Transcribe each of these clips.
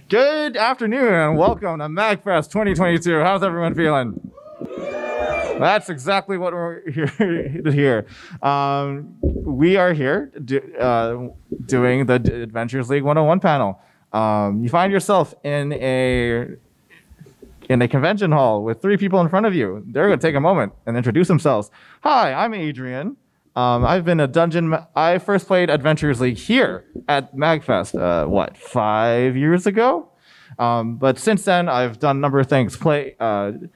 Good afternoon and welcome to MAGFest 2022. How's everyone feeling? That's exactly what we're here to hear. We are here doing the Adventures League 101 panel. You find yourself in a convention hall with three people in front of you. They're going to take a moment and introduce themselves. Hi, I'm Adrian. I've been I first played Adventures League here at MAGFest, 5 years ago? But since then, I've done a number of things. Run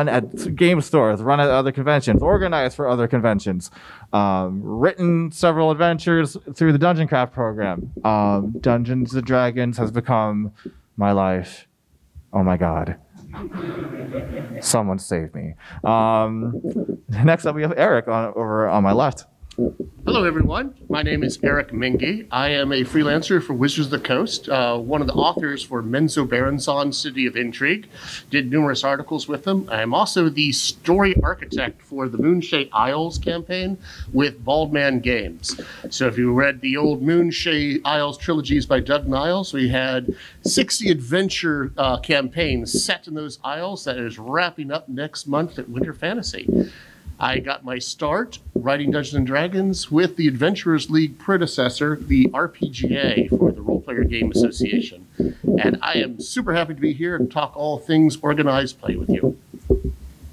at game stores, run at other conventions, organize for other conventions, written several adventures through the Dungeoncraft program. Dungeons & Dragons has become my life. Oh my God. Someone save me. Next up, we have Eric over on my left. Hello, everyone. My name is Eric Menge. I am a freelancer for Wizards of the Coast, one of the authors for Menzo Berensson, City of Intrigue. Did numerous articles with them. I am also the story architect for the Moonshade Isles campaign with Baldman Games. So if you read the old Moonshade Isles trilogies by Doug Niles, we had 60 adventure campaigns set in those isles that is wrapping up next month at Winter Fantasy. I got my start writing Dungeons & Dragons with the Adventurers League predecessor, the RPGA, for the Role Player Game Association. And I am super happy to be here and talk all things organized play with you.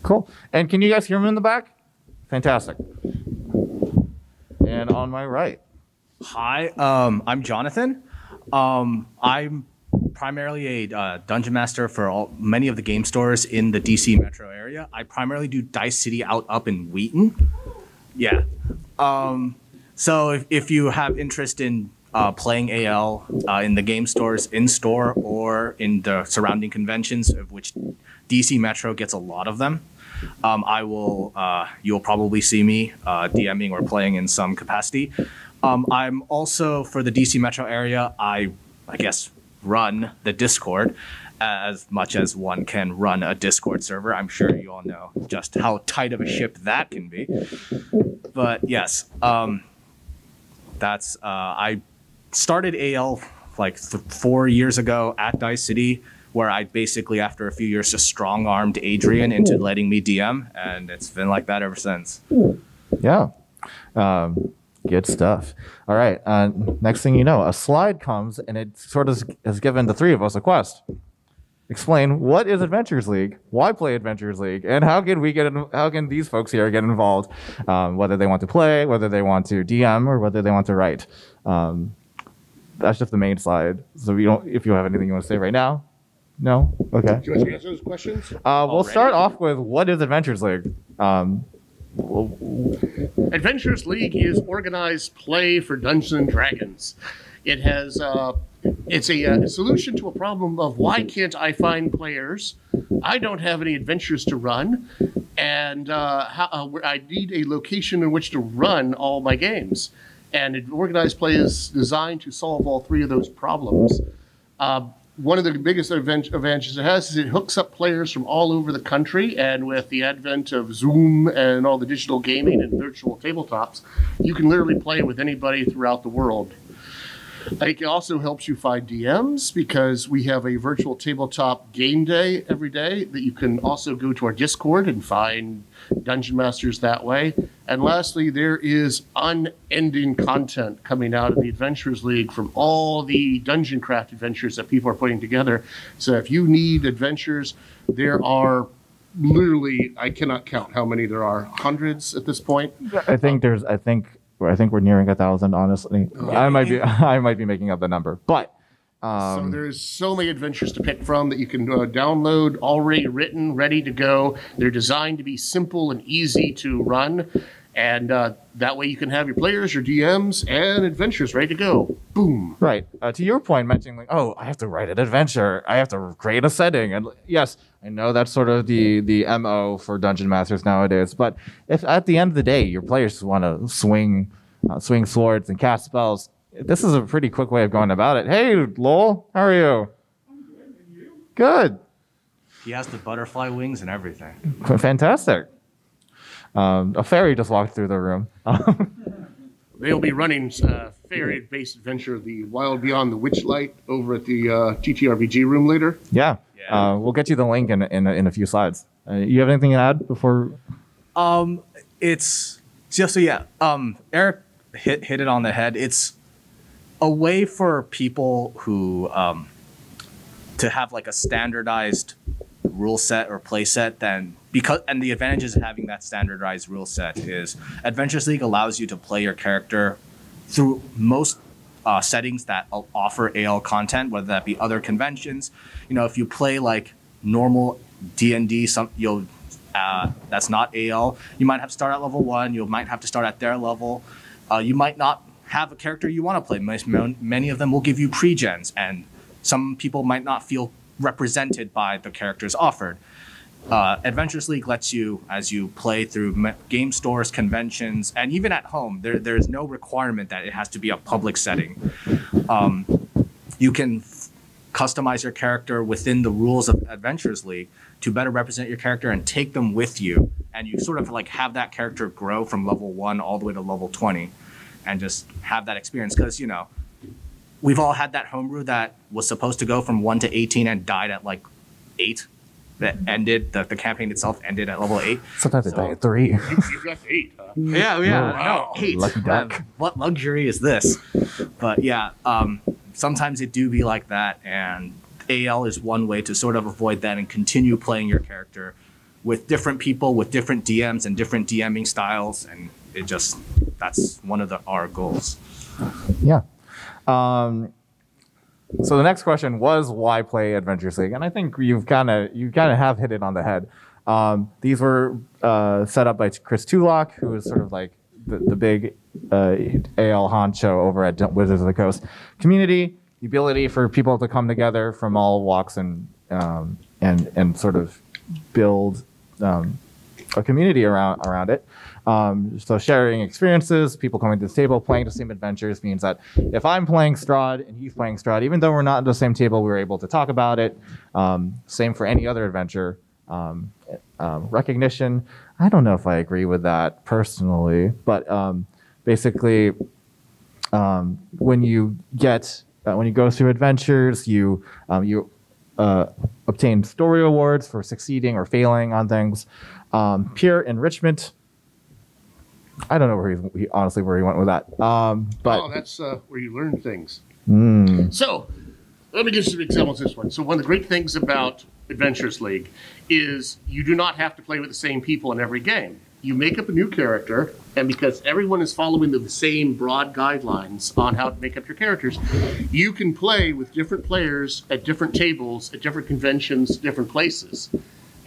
Cool. And can you guys hear me in the back? Fantastic. And on my right. Hi, I'm Jonathan. I'm primarily a dungeon master for many of the game stores in the DC metro area. I primarily do Dice City up in Wheaton. Yeah. So if you have interest in playing AL in the game stores in store or in the surrounding conventions, of which DC Metro gets a lot of them, you'll probably see me DMing or playing in some capacity. I'm also, for the DC Metro area, I guess run the Discord as much as one can run a Discord server. I'm sure you all know just how tight of a ship that can be. But yes, I started AL like 4 years ago at Dice City, where I basically, after a few years, just strong-armed Adrian into letting me DM, and it's been like that ever since. Yeah. Good stuff. All right. Next thing you know, a slide comes and it sort of has given the three of us a quest. Explain what is Adventures League, why play Adventures League, and how can these folks here get involved, whether they want to play, whether they want to DM, or whether they want to write. That's just the main slide. So if you have anything you want to say right now, no? Okay. Do you want to answer those questions? We'll start off with what is Adventures League. Adventures League is organized play for Dungeons & Dragons. It has it's a solution to a problem of why can't I find players? I don't have any adventures to run, and I need a location in which to run all my games. And organized play is designed to solve all three of those problems. One of the biggest advantages it has is it hooks up players from all over the country, and with the advent of Zoom and all the digital gaming and virtual tabletops, you can literally play with anybody throughout the world. It also helps you find DMs because we have a virtual tabletop game day every day that you can also go to our Discord and find dungeon masters that way. And lastly, there is unending content coming out of the Adventures League from all the Dungeoncraft adventures that people are putting together. So if you need adventures, there are literally, I cannot count how many there are, hundreds at this point. I think we're nearing 1,000, honestly. I might be making up the number, but so there's so many adventures to pick from that you can download already written, ready to go. They're designed to be simple and easy to run, and that way you can have your players, your DMs, and adventures ready to go. Boom. Right. To your point, mentioning like, oh, I have to write an adventure, I have to create a setting, and yes, I know that's sort of the MO for dungeon masters nowadays. But if at the end of the day your players want to swing swords and cast spells, this is a pretty quick way of going about it. Hey, Lowell, how are you? I'm good, and you? Good. He has the butterfly wings and everything. Fantastic. A fairy just walked through the room. They'll be running fairy-based adventure, The Wild Beyond the Witchlight, over at the TTRPG room later. Yeah. We'll get you the link in a few slides. You have anything to add before? It's just Eric hit it on the head. It's a way for people who to have like a standardized rule set or play set. And the advantages of having that standardized rule set is Adventures League allows you to play your character through most settings that offer AL content, whether that be other conventions. If you play like normal D&D, that's not AL. You might have to start at level 1. You might have to start at their level. You might not have a character you want to play. Many of them will give you pre-gens, and some people might not feel represented by the characters offered. Adventures League lets you, as you play through game stores, conventions, and even at home, there is no requirement that it has to be a public setting. You can customize your character within the rules of Adventures League to better represent your character and take them with you. And you sort of like have that character grow from level 1 all the way to level 20 and just have that experience. Because, we've all had that homebrew that was supposed to go from 1 to 18 and died at like 8. That ended, the campaign itself ended at level 8. Sometimes it died at 3. You got 8, huh? Yeah. Wow. No, 8. Lucky duck. What luxury is this? But yeah, sometimes it do be like that, and AL is one way to sort of avoid that and continue playing your character with different people, with different DMs and different DMing styles, and that's one of our goals. Yeah. So the next question was, why play Adventures League? And I think you kind of have hit it on the head. These were set up by Chris Tulloch, who is sort of like the big AL honcho over at Wizards of the Coast community. The ability for people to come together from all walks and sort of build a community around it. So sharing experiences, people coming to the table, playing the same adventures means that if I'm playing Strahd and he's playing Strahd, even though we're not at the same table, we're able to talk about it. Same for any other adventure. Recognition, I don't know if I agree with that personally, but basically, when you go through adventures, you obtain story awards for succeeding or failing on things. Peer enrichment. I don't know where he went with that. But that's where you learn things. Mm. So let me give you some examples of this one. So one of the great things about Adventures League is you do not have to play with the same people in every game. You make up a new character, and because everyone is following the same broad guidelines on how to make up your characters, you can play with different players at different tables, at different conventions, different places.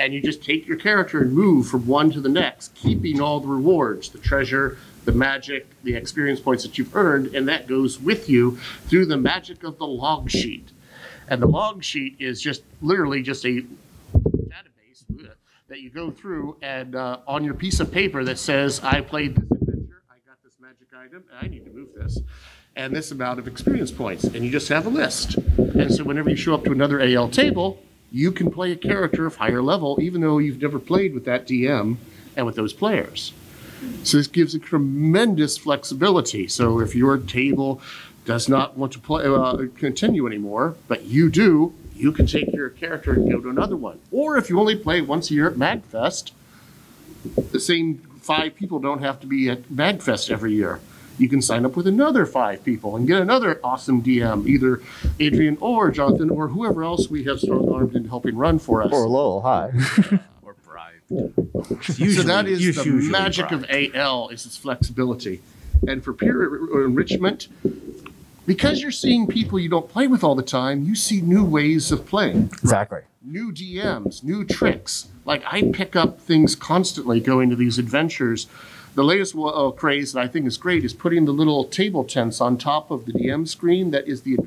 And you just take your character and move from one to the next, keeping all the rewards, the treasure, the magic, the experience points that you've earned, and that goes with you through the magic of the log sheet. And the log sheet is just literally just a database that you go through, and on your piece of paper that says, I played this adventure, I got this magic item, and I need to move this, and this amount of experience points. And you just have a list. And so whenever you show up to another AL table, you can play a character of higher level, even though you've never played with that DM and with those players. So this gives a tremendous flexibility. So if your table does not want to continue anymore, but you do, you can take your character and go to another one. Or if you only play once a year at MAGFest, the same 5 people don't have to be at MAGFest every year. You can sign up with another 5 people and get another awesome DM, either Adrian or Jonathan or whoever else we have strong-armed in helping run for us. Or Lowell, hi. Or bribed. So that is the magic of AL, is its flexibility. And for peer enrichment, because you're seeing people you don't play with all the time, you see new ways of playing. Exactly. New DMs, new tricks. Like, I pick up things constantly going to these adventures. The latest craze that I think is great is putting the little table tents on top of the DM screen that is the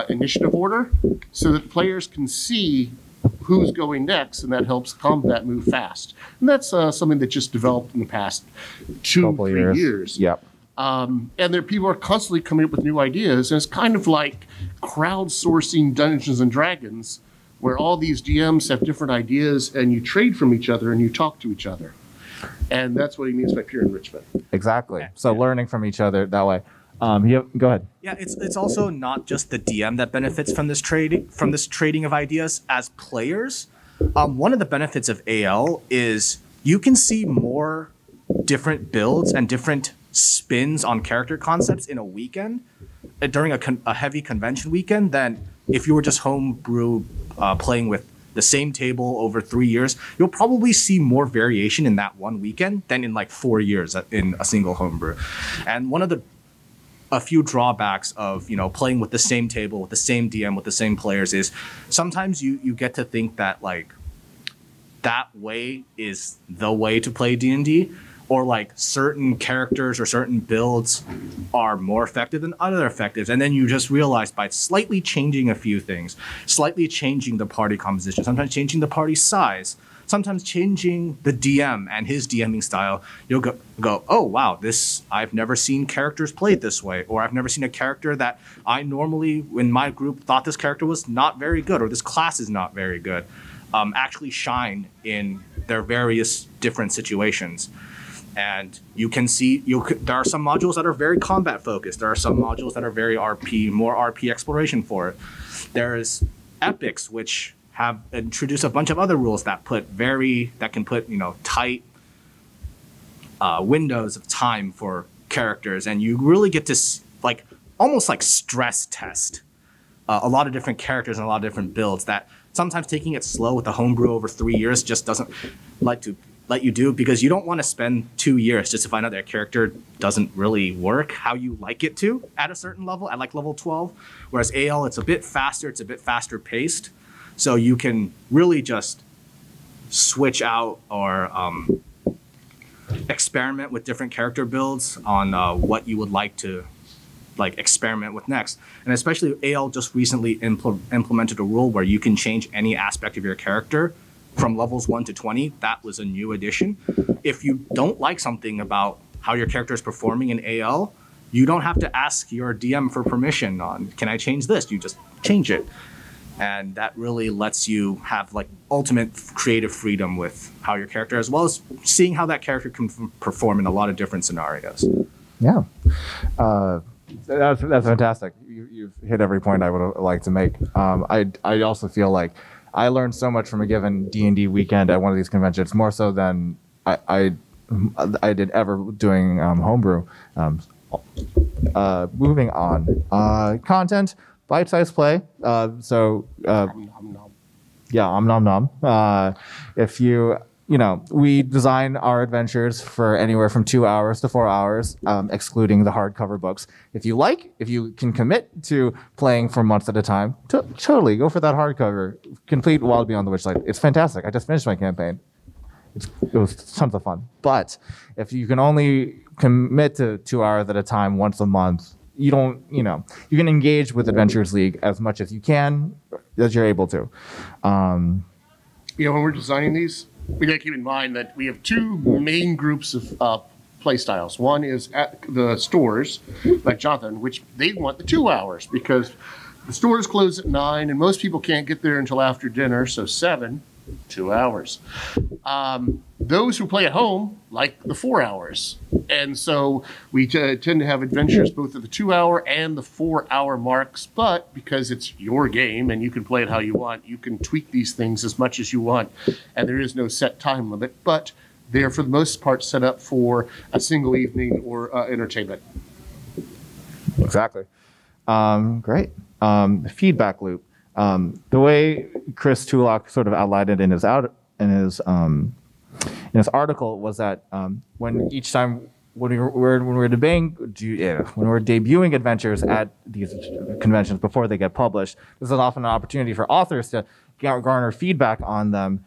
initiative order, so that players can see who's going next, and that helps combat move fast. And that's something that just developed in the past 2-3 years. Yep. And people are constantly coming up with new ideas, and it's kind of like crowdsourcing Dungeons and Dragons, where all these DMs have different ideas, and you trade from each other and you talk to each other. And that's what he means by peer enrichment. Exactly. So learning from each other that way. Go ahead. Yeah, it's also not just the DM that benefits from this trading of ideas. As players, one of the benefits of AL is you can see more different builds and different spins on character concepts in a weekend during a heavy convention weekend than if you were just homebrew playing with the same table over 3 years. You'll probably see more variation in that one weekend than in like 4 years in a single homebrew. And one of a few drawbacks of playing with the same table with the same DM with the same players is sometimes you get to think that like that way is the way to play D&D, or like certain characters or certain builds are more effective than other effectives, and then you just realize by slightly changing a few things, slightly changing the party composition, sometimes changing the party size, sometimes changing the DM and his DMing style, you'll go, oh wow, I've never seen characters played this way, or I've never seen a character that I normally in my group thought this character was not very good, or this class is not very good, actually shine in their various different situations. And you can see there are some modules that are very combat focused. There are some modules that are very more RP exploration for it. There's epics, which have introduced a bunch of other rules that can put tight windows of time for characters, and you really get to almost like stress test a lot of different characters and a lot of different builds that sometimes taking it slow with a homebrew over 3 years just doesn't let you do, because you don't want to spend 2 years just to find out that a character doesn't really work how you like it to at a certain level, at like level 12. Whereas AL, it's a bit faster paced. So you can really just switch out or experiment with different character builds on what you would like to experiment with next. And especially AL just recently implemented a rule where you can change any aspect of your character from levels 1 to 20. That was a new addition. If you don't like something about how your character is performing in AL, you don't have to ask your DM for permission on, can I change this? You just change it. And that really lets you have like ultimate creative freedom with how your character, as well as seeing how that character can perform in a lot of different scenarios. Yeah. That's fantastic. You've hit every point I would like to make. I also feel like I learned so much from a given D&D weekend at one of these conventions, more so than I did ever doing homebrew. Moving on. Content, bite-sized play. Yeah, om nom nom. If we design our adventures for anywhere from 2 hours to 4 hours, excluding the hardcover books. If you can commit to playing for months at a time, totally go for that hardcover. Complete Wild Beyond the Witchlight. It's fantastic. I just finished my campaign. It was tons of fun. But if you can only commit to 2 hours at a time once a month, you can engage with Adventures League as much as you can, as you're able to. When we're designing these, we got to keep in mind that we have two main groups of play styles. One is at the stores, like Jonathan, which they want the 2 hours because the stores close at 9 and most people can't get there until after dinner, so 7, 2 hours. Those who play at home like the 4 hours. And so we tend to have adventures both at the 2 hour and the 4 hour marks, but because it's your game and you can play it how you want, you can tweak these things as much as you want. And there is no set time limit, but they're for the most part set up for a single evening or entertainment. Exactly. Great. Feedback loop. The way Chris Tulloch sort of outlined it in his article was that when we're debuting adventures at these conventions before they get published, this is often an opportunity for authors to garner feedback on them,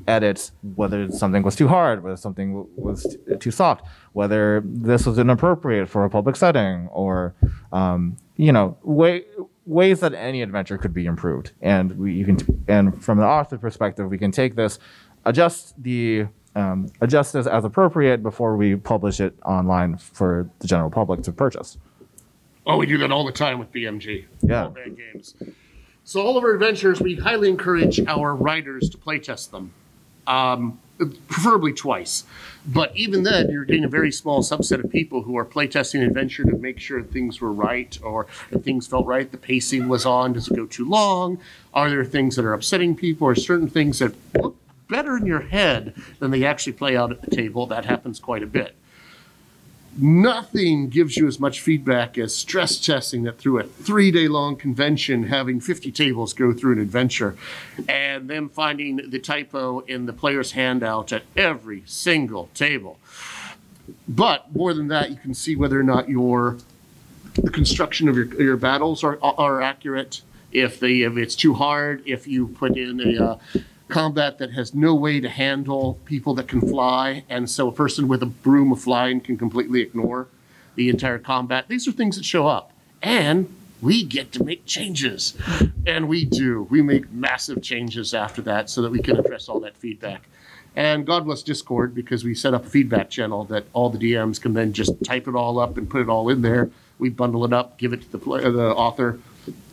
edits, whether something was too hard, whether something was too soft, whether this was inappropriate for a public setting, or ways that any adventure could be improved. And and from the author perspective, we can take this, adjust this as appropriate before we publish it online for the general public to purchase. Oh, we do that all the time with BMG. Yeah. All bad games. So all of our adventures, we highly encourage our writers to playtest them. preferably twice. But even then, you're getting a very small subset of people who are playtesting adventure to make sure things were right, or if things felt right, the pacing was on, does it go too long? Are there things that are upsetting people, or certain things that look better in your head than they actually play out at the table? That happens quite a bit. Nothing gives you as much feedback as stress testing that through a 3-day-long convention, having 50 tables go through an adventure, and them finding the typo in the player's handout at every single table. But more than that, you can see whether or not the construction of your battles are accurate. If it's too hard, if you put in a combat that has no way to handle people that can fly, and so a person with a broom of flying can completely ignore the entire combat. These are things that show up, and we get to make changes, and we do. We make massive changes after that so that we can address all that feedback. And God bless Discord, because we set up a feedback channel that all the DMs can then just type it all up and put it all in there. We bundle it up, give it to the author,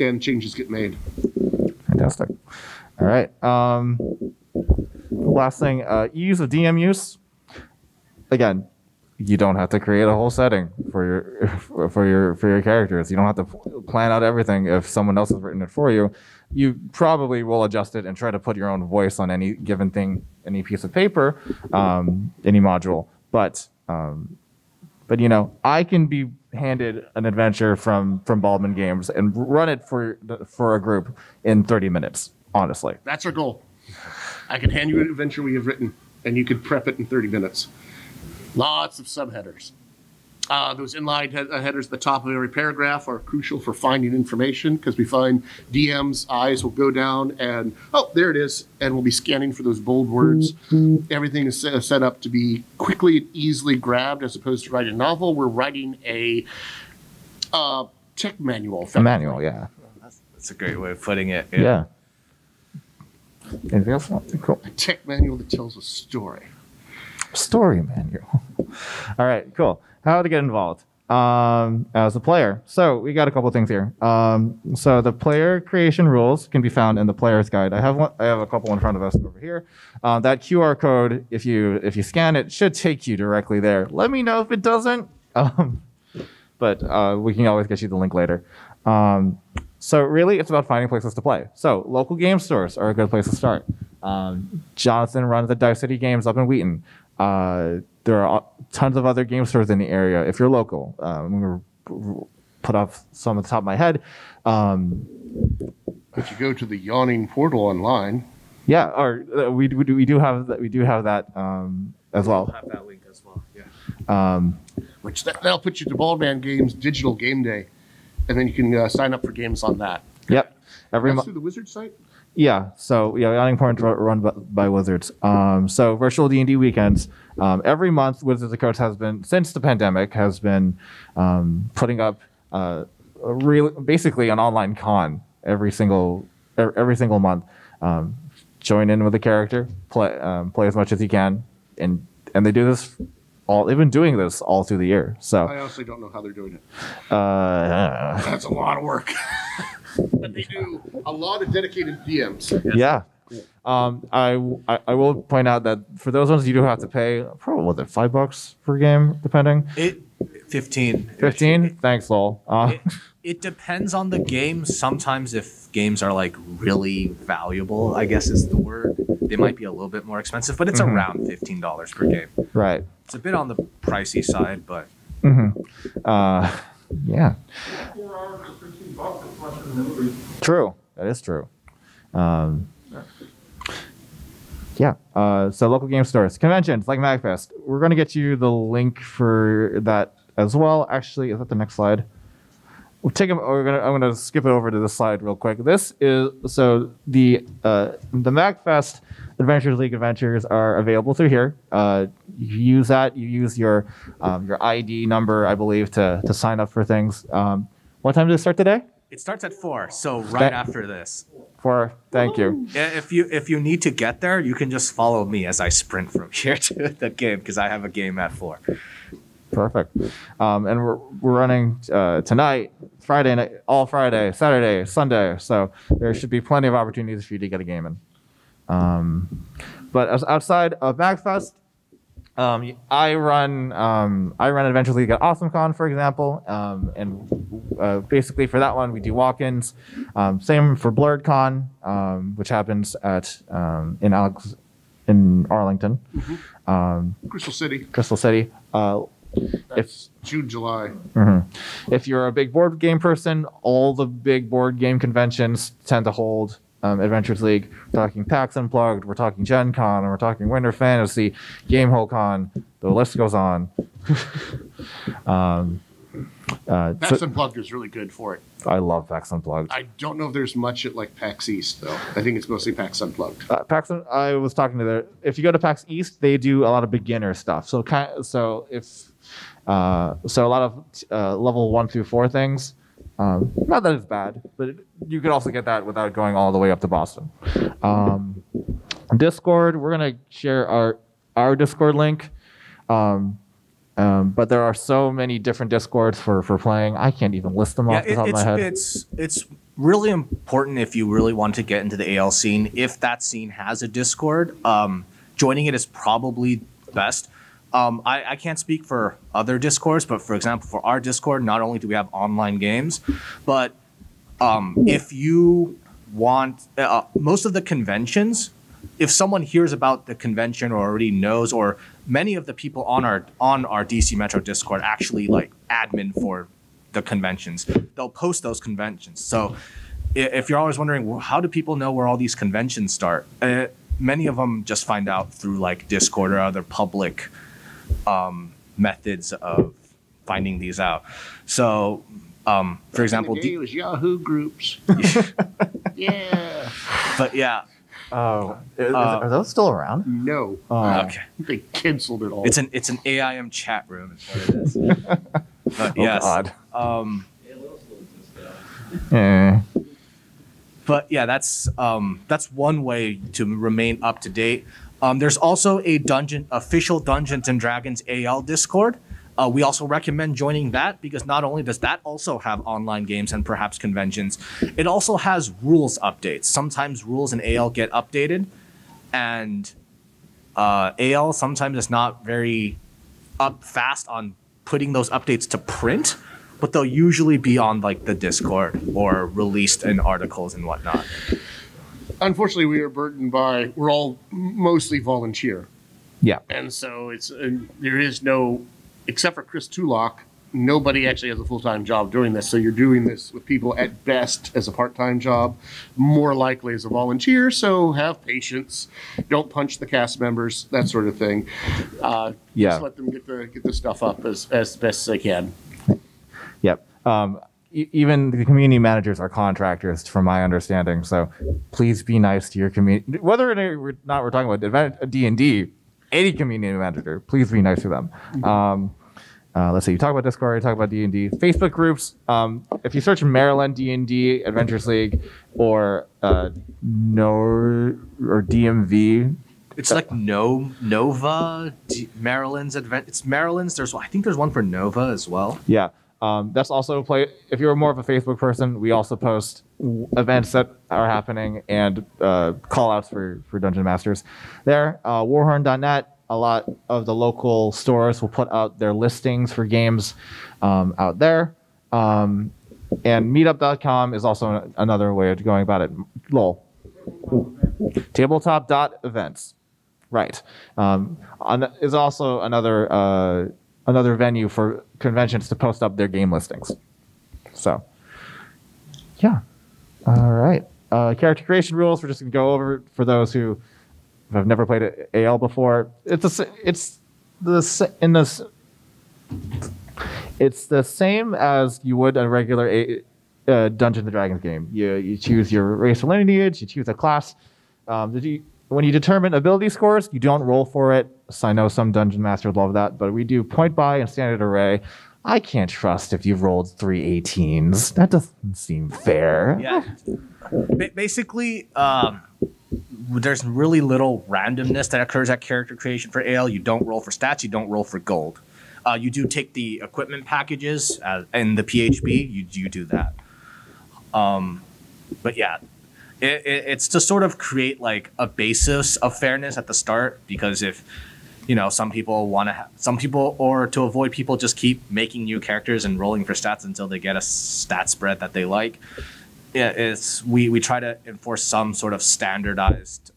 and changes get made. Fantastic. All right. Last thing, ease of DM use. Again, you don't have to create a whole setting for your characters. You don't have to plan out everything. If someone else has written it for you, you probably will adjust it and try to put your own voice on any given thing, any piece of paper, any module. But you know, I can be handed an adventure from Baldman Games and run it for a group in 30 minutes. Honestly, that's our goal. I can hand you an adventure we have written, and you could prep it in 30 minutes. Lots of subheaders. Those inline headers at the top of every paragraph are crucial for finding information, because we find DM's eyes will go down and, oh, there it is, and we'll be scanning for those bold words. Everything is set up to be quickly and easily grabbed, as opposed to writing a novel. We're writing a tech manual. A manual, yeah. That's a great way of putting it. Yeah. Anything else? Cool. A tech manual that tells a story. Story manual. All right, cool. How to get involved as a player. So we got a couple things here. So the player creation rules can be found in the player's guide. I have a couple in front of us over here. That QR code, if you scan it, should take you directly there. Let me know if it doesn't. But we can always get you the link later. So really, it's about finding places to play. So local game stores are a good place to start. Jonathan runs the Dice City Games up in Wheaton. There are tons of other game stores in the area if you're local. I'm going to put off some at the top of my head. But you go to the yawning portal online. Yeah, or we do have that. We do have that as well. We'll have that link as well. Yeah. Which that'll put you to Baldman Games Digital Game Day, and then you can sign up for games on that. Yep. Every month through the Wizard site. Yeah, so yeah, Yawning Portal run by Wizards. So virtual D&D weekends. Every month, Wizards of the Coast has been, since the pandemic, has been putting up basically an online con every single month. Join in with a character, play as much as you can, and they do this. They've been doing this all through the year. So I honestly don't know how they're doing it. That's a lot of work. But they do a lot of dedicated DMs. Yeah. I will point out that for those ones you do have to pay probably $5 per game, depending. 15. 15? Thanks, Lowell. It depends on the game. Sometimes if games are like really valuable, I guess is the word, they might be a little bit more expensive, but it's around $15 per game. Right. It's a bit on the pricey side, but yeah. True. That is true. Yeah. So local game stores, conventions like MAGFest. We're going to get you the link for that as well. Actually, is that the next slide? I'm going to skip it over to this slide real quick. This is so the MAGFest Adventures League adventures are available through here. You use that. You use your ID number, I believe, to sign up for things. What time does it start today? It starts at 4, so right after this. 4. Thank you. If you need to get there, you can just follow me as I sprint from here to the game, because I have a game at 4. Perfect. And we're running tonight, Friday night, all Friday, Saturday, Sunday. So there should be plenty of opportunities for you to get a game in. But outside of MAGFest, I run Adventure League at AwesomeCon, for example, and basically for that one we do walk-ins. Same for BlurredCon, which happens at in Arlington, Crystal City. Crystal City. That's June, July. If you're a big board game person, all the big board game conventions tend to hold Adventures League. We're talking PAX Unplugged, we're talking Gen Con, and we're talking Winter Fantasy, Gamehole Con. The list goes on. PAX Unplugged is really good for it. I love PAX Unplugged. I don't know if there's much at like PAX East though. I think it's mostly PAX Unplugged. I was talking to if you go to PAX East, they do a lot of beginner stuff. So a lot of level 1 through 4 things. Not that it's bad, but you could also get that without going all the way up to Boston. Discord, we're gonna share our Discord link, but there are so many different Discords for playing. I can't even list them off the top of my head. It's really important if you really want to get into the AL scene. If that scene has a Discord, joining it is probably best. I can't speak for other Discords, but for example, for our Discord, not only do we have online games, but if you want most of the conventions, if someone hears about the convention or already knows, or many of the people on our DC Metro Discord actually like admin for the conventions, they'll post those conventions. So if you're always wondering, well, how do people know where all these conventions start? Many of them just find out through like Discord or other public methods of finding these out. So, for example, it was Yahoo groups. Yeah. But yeah. Oh, are those still around? No. Okay. They canceled it all. It's an AIM chat room. Is what it is. But yes. God. But yeah, that's one way to remain up to date. There's also a official Dungeons and Dragons AL Discord. We also recommend joining that because not only does that also have online games and perhaps conventions, it also has rules updates. Sometimes rules in AL get updated, and AL sometimes is not very fast on putting those updates to print, but they'll usually be on like the Discord or released in articles and whatnot. Unfortunately, we are burdened by, we're all mostly volunteer. Yeah. And so there is no, except for Chris Tulloch, nobody actually has a full-time job doing this. So you're doing this with people at best as a part-time job, more likely as a volunteer. So have patience, don't punch the cast members, that sort of thing. Just let them get the stuff up as best as they can. Yep. Even the community managers are contractors, from my understanding. So please be nice to your community. Whether or not we're talking about D&D, any community manager, please be nice to them. Let's see. You talk about Discord, you talk about D&D. Facebook groups. If you search Maryland D&D Adventures League or DMV. It's like Nova, Maryland's Advent. It's Maryland's. I think there's one for Nova as well. Yeah. That's also if you're more of a Facebook person, we also post events that are happening and call outs for Dungeon Masters there. Warhorn.net, a lot of the local stores will put out their listings for games out there. And meetup.com is also another way of going about it. LOL. Tabletop.events. Right. Is also another venue for conventions to post up their game listings. So, yeah. All right. Character creation rules. We're just gonna go over for those who have never played AL before. It's the same as you would a regular Dungeons and Dragons game. You choose your race or lineage. You choose a class. When you determine ability scores, you don't roll for it. So I know some dungeon masters love that, but we do point buy and standard array. I can't trust if you've rolled 3 18s. That doesn't seem fair. Yeah. Basically, there's really little randomness that occurs at character creation for AL. You don't roll for stats. You don't roll for gold. You do take the equipment packages and the PHB. You do that. But yeah. It's to sort of create like a basis of fairness at the start, because if some people or to avoid people just keep making new characters and rolling for stats until they get a stat spread that they like. We try to enforce some sort of standardized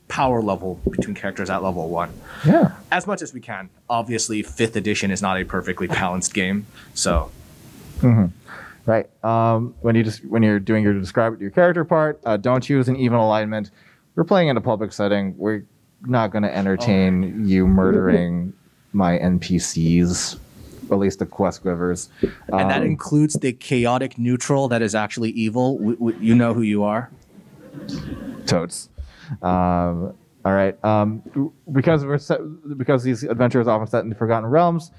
power level between characters at level 1. Yeah. As much as we can. Obviously, 5th edition is not a perfectly balanced game, so. Mm-hmm. Right. When you're doing your describe your character part, don't choose an even alignment. We're playing in a public setting. We're not going to entertain you murdering my NPCs, or at least the quest givers. And that includes the chaotic neutral that is actually evil. You know who you are. Totes. All right. Because these adventures are often set in the Forgotten Realms,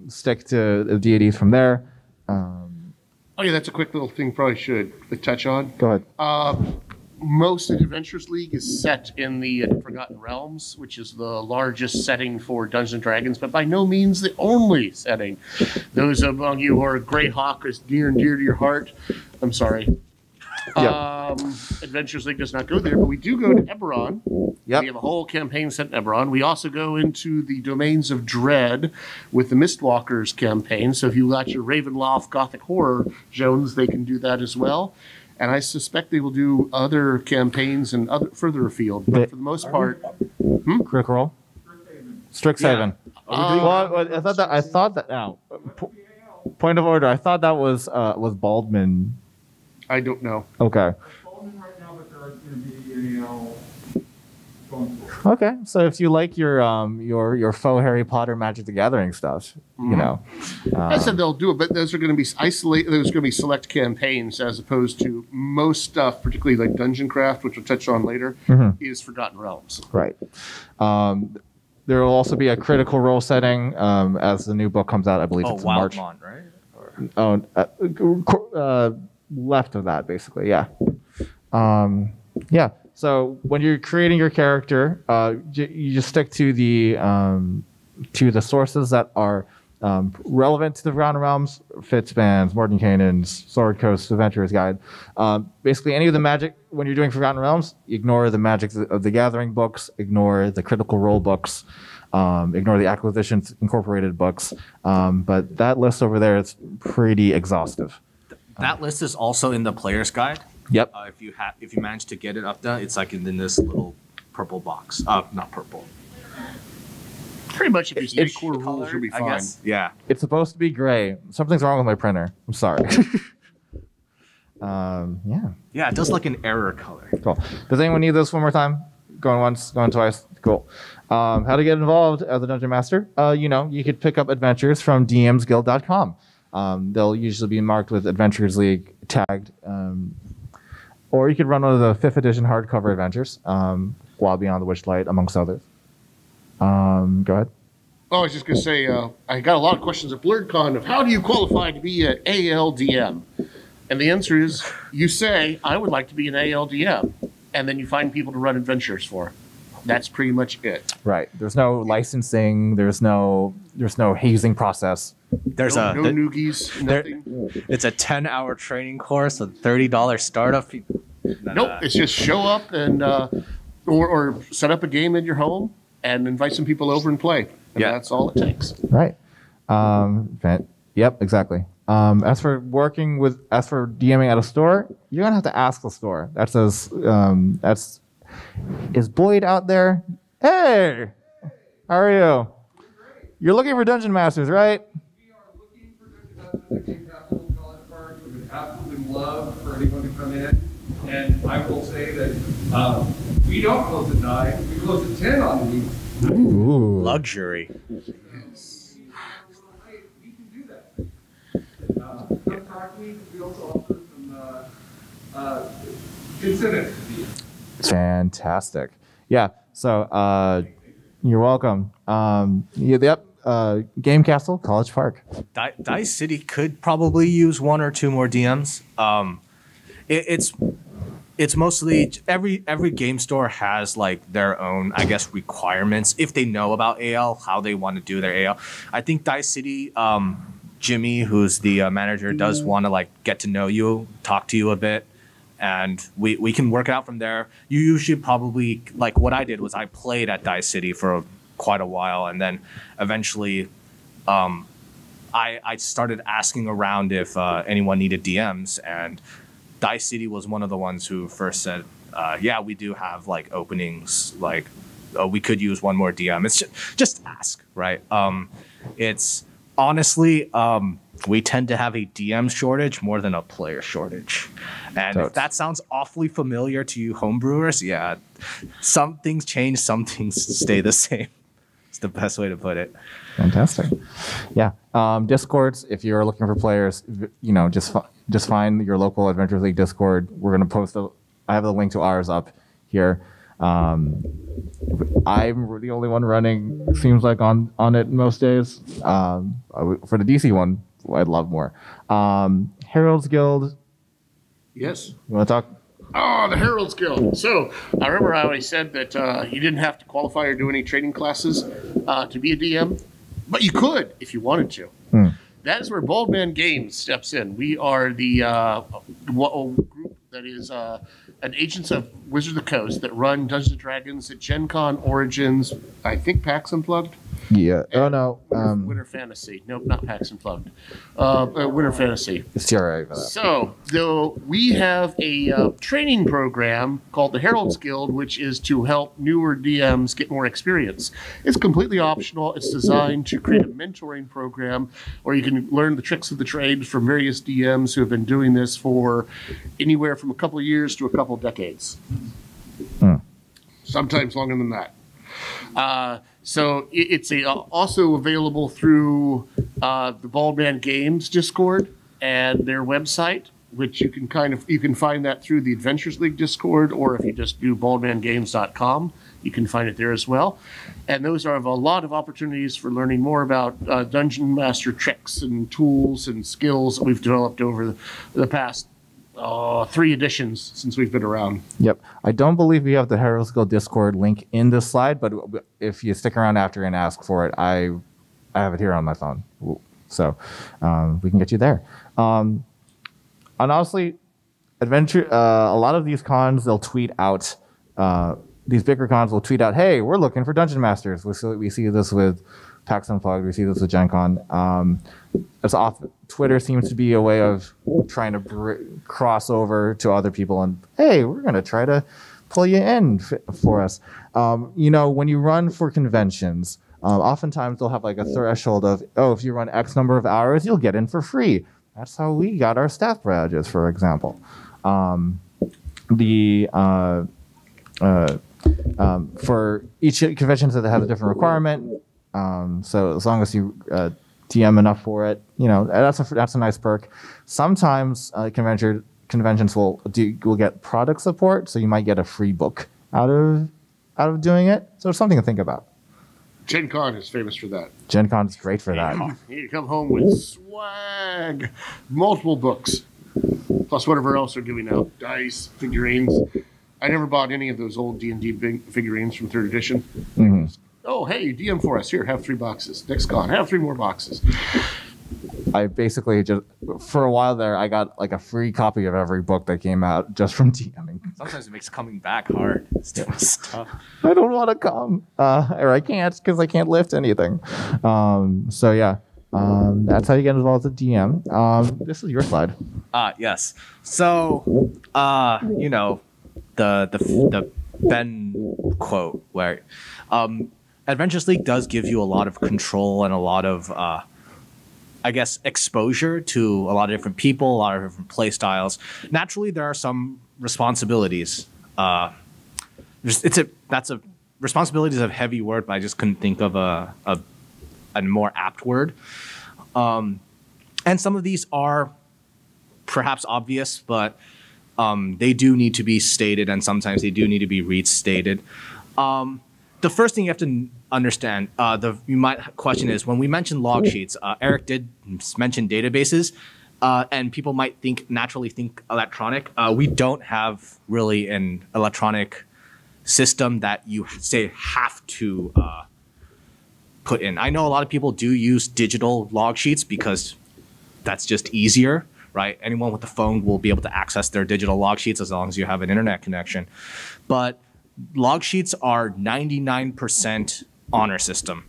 stick to the deities from there. Oh yeah, that's a quick little thing. Probably should touch on. Go ahead. Most of the Adventures League is set in the Forgotten Realms, which is the largest setting for Dungeons and Dragons, but by no means the only setting. Those among you who are Greyhawk is near and dear to your heart. I'm sorry. Yep. Adventures League does not go there, but we do go to Eberron. Yep. We have a whole campaign set in Eberron. We also go into the Domains of Dread with the Mistwalkers campaign. So if you got your Ravenloft Gothic Horror Jones, they can do that as well. And I suspect they will do other campaigns and further afield. But for the most part, Critical Role. Strixhaven. Yeah. I thought that. Now, point of order. I thought that was Baldman. I don't know. Okay. Baldman right now, but they're going to be going forward. Okay. So if you like your faux Harry Potter Magic the Gathering stuff, I said they'll do it, but those are going to be isolated. There's going to be select campaigns as opposed to most stuff, particularly like Dungeoncraft, which we'll touch on later, is Forgotten Realms. Right. There will also be a Critical Role setting as the new book comes out. I believe it's in March. Right? Left of that, basically. Yeah. Yeah. So when you're creating your character, you just stick to the sources that are relevant to the Forgotten Realms: Fitzban's, Mordenkainen's, Sword Coast Adventurer's Guide. Basically, any of the magic when you're doing Forgotten Realms, ignore the Magic of the Gathering books, ignore the Critical Role books, ignore the Acquisitions Incorporated books. But that list over there is pretty exhaustive. That list is also in the player's guide. Yep. If you manage to get it up there, it's like in this little purple box. Not purple. Pretty much, if you see core rules, you'll be fine. Guess. Yeah. It's supposed to be gray. Something's wrong with my printer. I'm sorry. Yeah. Yeah, it does look an error color. Cool. Does anyone need this one more time? Going once, going twice. Cool. How to get involved as a Dungeon Master? You could pick up adventures from dmsguild.com. They'll usually be marked with Adventures League tagged. Or you could run one of the 5th edition hardcover adventures, Wild Beyond the Witchlight, amongst others. Go ahead. Oh, I was just going to say, I got a lot of questions at BlurredCon of how do you qualify to be an ALDM? And the answer is, you say, I would like to be an ALDM. And then you find people to run adventures for. That's pretty much it. Right. There's no licensing. There's no hazing process. There's no noogies, nothing. It's a 10-hour training course, a $30 startup fee. Nope. It's just show up and or set up a game in your home and invite some people over and play. And that's all it takes. Right. Yep. Exactly. As for DMing at a store, you're gonna have to ask the store. Is Boyd out there? Hey, how are you? You're looking for Dungeon Masters, right? We are looking for Dungeon Masters at College Park. We would absolutely love for anyone to come in. And I will say that we don't close at 9. We close at 10 on the week. Ooh. Luxury. Yes. We can do that. Come talk to me. We also offer some incentives to be. Fantastic. Yeah. So you're welcome. Game Castle, College Park. Dice City could probably use 1 or 2 more DMs. It's mostly every game store has like their own, I guess, requirements if they know about AL, how they want to do their AL. I think Dice City, Jimmy, who's the manager, does want to like get to know you, talk to you a bit. and we can work it out from there. You usually probably, like what I did was I played at Dice City for quite a while, and then eventually I started asking around if anyone needed DMs, and Dice City was one of the ones who first said, yeah, we do have like openings, like we could use one more DM. It's just ask, right? It's honestly, we tend to have a DM shortage more than a player shortage. And if that sounds awfully familiar to you homebrewers, yeah, some things change, some things stay the same. It's the best way to put it. Fantastic. Yeah. Discords, if you're looking for players, just find your local Adventures League Discord. We're going to post I have the link to ours up here. I'm the only one running, seems like, on it most days. For the DC one, I'd love more. Herald's Guild. Yes. You want to talk? Oh, the Herald's Guild. So I remember I always said that you didn't have to qualify or do any training classes to be a DM, but you could if you wanted to. That is where Baldman Games steps in. We are the group that is an agents of Wizards of the Coast that run Dungeons and Dragons at Gen Con, Origins, I think PAX Unplugged. Yeah. Oh, no. Winter Fantasy. Nope, not PAX Unplugged. Winter Fantasy. It's TRA for that. So, though, we have a training program called the Herald's Guild, which is to help newer DMs get more experience. It's completely optional. It's designed to create a mentoring program where you can learn the tricks of the trade from various DMs who have been doing this for anywhere from a couple of years to a couple of decades. Sometimes longer than that. So it's also available through the Baldman Games Discord and their website, which you can find that through the Adventures League Discord, or if you just do baldmangames.com, you can find it there as well. And those are a lot of opportunities for learning more about Dungeon Master tricks and tools and skills that we've developed over the past 3 editions since we've been around. Yep. I don't believe we have the Herald's Guild Discord link in this slide, but if you stick around after and ask for it, I have it here on my phone. So we can get you there. And honestly, a lot of these cons, they'll tweet out, these bigger cons will tweet out, hey, we're looking for Dungeon Masters. We see this with PAX Unplugged. We see this with Gen Con. Twitter seems to be a way of trying to cross over to other people and, hey, we're going to try to pull you in for us. When you run for conventions, oftentimes they'll have like a threshold of, if you run X number of hours, you'll get in for free. That's how we got our staff badges, for example. For each convention, that has a different requirement. So as long as you DM enough for it, that's a nice perk. Sometimes conventions will get product support, so you might get a free book out of doing it. So it's something to think about. Gen Con is famous for that. Gen Con is great for that. You come home with swag, multiple books, plus whatever else they're giving out, dice, figurines. I never bought any of those old D&D figurines from 3rd edition. Mm-hmm. Oh, hey, DM for us. Here, have 3 boxes. Next con, have 3 more boxes. I basically for a while there, I got like a free copy of every book that came out just from DMing. Sometimes it makes coming back hard. It's tough. I don't want to come, or I can't because I can't lift anything. So yeah, that's how you get involved with DM. This is your slide. Yes. So, the Ben quote where, Adventures League does give you a lot of control and a lot of, exposure to a lot of different people, a lot of different play styles. Naturally, there are some responsibilities. Responsibility is a heavy word, but I just couldn't think of a more apt word. And some of these are perhaps obvious, but they do need to be stated, and sometimes they do need to be restated. The first thing you have to understand, question is, when we mention log sheets, Eric did mention databases, and people might naturally think electronic. We don't have really an electronic system that you have to put in. I know a lot of people do use digital log sheets because that's just easier, right? Anyone with a phone will be able to access their digital log sheets as long as you have an internet connection. But log sheets are 99% honor system.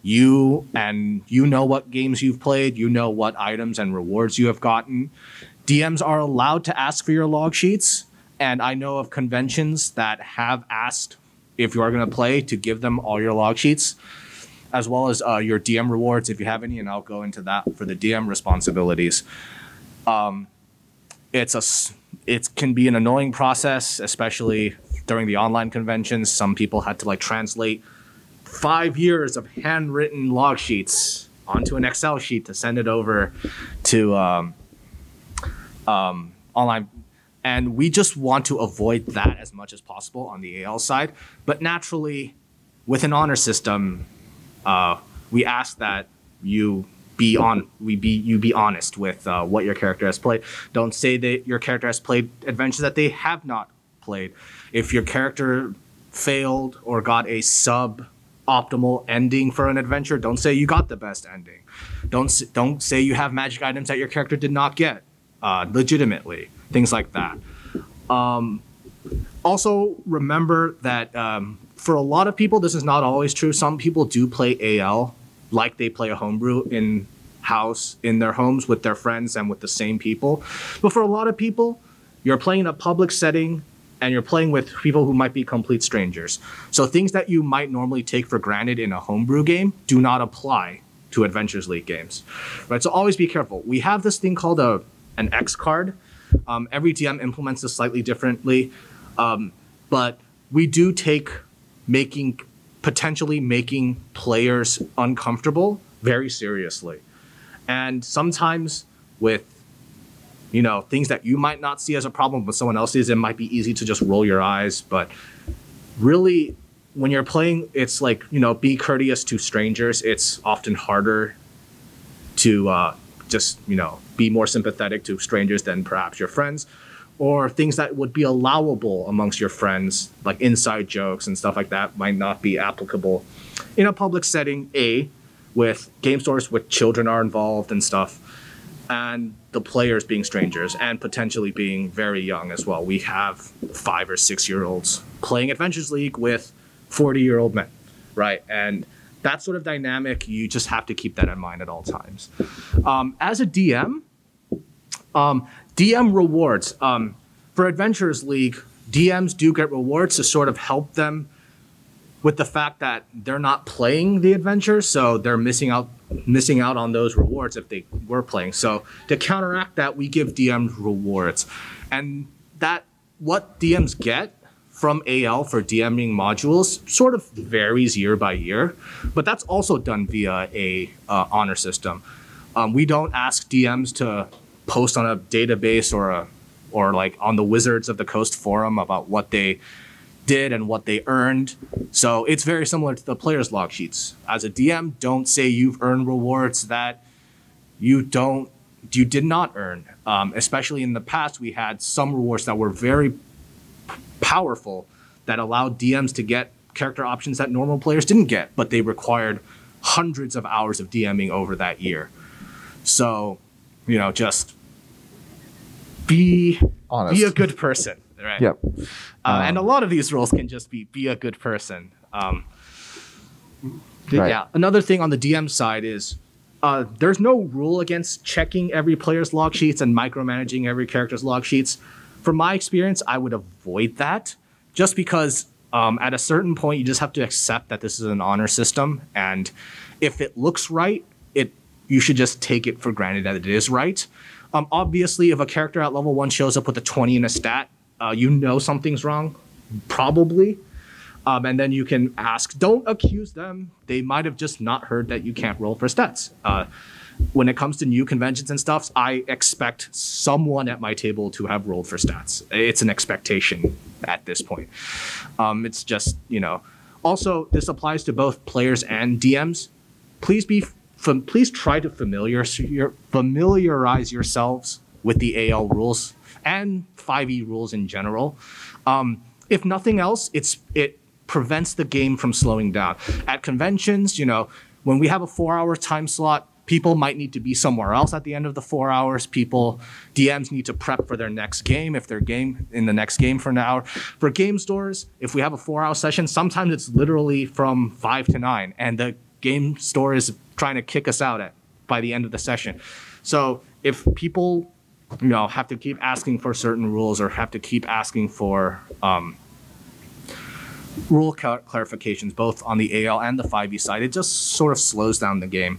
You know what games you've played, you know what items and rewards you have gotten. DMs are allowed to ask for your log sheets, and I know of conventions that have asked if you are going to play to give them all your log sheets, as well as your DM rewards if you have any, and I'll go into that for the DM responsibilities. It can be an annoying process, especially during the online conventions. Some people had to translate 5 years of handwritten log sheets onto an Excel sheet to send it over to online. And we just want to avoid that as much as possible on the AL side. But naturally, with an honor system, we ask that you be honest with what your character has played. Don't say that your character has played adventures that they have not played. If your character failed or got a sub-optimal ending for an adventure, don't say you got the best ending. Don't say you have magic items that your character did not get legitimately. Things like that. Also, remember that for a lot of people, this is not always true. Some people do play AL like they play a homebrew in their homes with their friends and with the same people. But for a lot of people, you're playing in a public setting and you're playing with people who might be complete strangers. So things that you might normally take for granted in a homebrew game do not apply to Adventures League games, right? So always be careful. We have this thing called an X card. Every DM implements this slightly differently, but we do take potentially making players uncomfortable very seriously. And sometimes with things that you might not see as a problem, but someone else sees, it might be easy to just roll your eyes. But really, when you're playing, it's be courteous to strangers. It's often harder to be more sympathetic to strangers than perhaps your friends, or things that would be allowable amongst your friends, like inside jokes and stuff like that, might not be applicable in a public setting, with game stores with children are involved and stuff, and the players being strangers and potentially being very young as well. We have 5 or 6 year olds playing Adventures League with 40-year-old men, right? And that sort of dynamic, you just have to keep that in mind at all times. As a DM, DM rewards. For Adventures League, DMs do get rewards to sort of help them with the fact that they're not playing the adventure, so they're missing out on those rewards if they were playing. So to counteract that, we give DMs rewards. And that what DMs get from AL for DMing modules sort of varies year by year, but that's also done via a honor system. We don't ask DMs to post on a database or on the Wizards of the Coast forum about what they did and what they earned. So it's very similar to the players' log sheets. As a DM, don't say you've earned rewards that you did not earn. Especially in the past, we had some rewards that were very powerful that allowed DMs to get character options that normal players didn't get, but they required hundreds of hours of DMing over that year. So, just be honest. Be a good person, right? Yep. And a lot of these roles can just be a good person. Right. Yeah. Another thing on the DM side is there's no rule against checking every player's log sheets and micromanaging every character's log sheets. From my experience, I would avoid that just because at a certain point, you just have to accept that this is an honor system. And if it looks right, you should just take it for granted that it is right. Obviously, if a character at level 1 shows up with a 20 in a stat, something's wrong, probably. And then you can ask, don't accuse them. They might have just not heard that you can't roll for stats. When it comes to new conventions and stuff, I expect someone at my table to have rolled for stats. It's an expectation at this point. It's just, Also, this applies to both players and DMs. Please try to familiarize yourselves with the AL rules and 5e rules in general. If nothing else, it prevents the game from slowing down. At conventions, when we have a 4-hour time slot, people might need to be somewhere else at the end of the 4 hours. DMs need to prep for their next game if they're in the next game for an hour. For game stores, if we have a 4 hour session, sometimes it's literally from 5 to 9, and the game store is trying to kick us out by the end of the session. So if people, have to keep asking for certain rules or have to keep asking for rule clarifications, both on the AL and the 5e side, it just sort of slows down the game.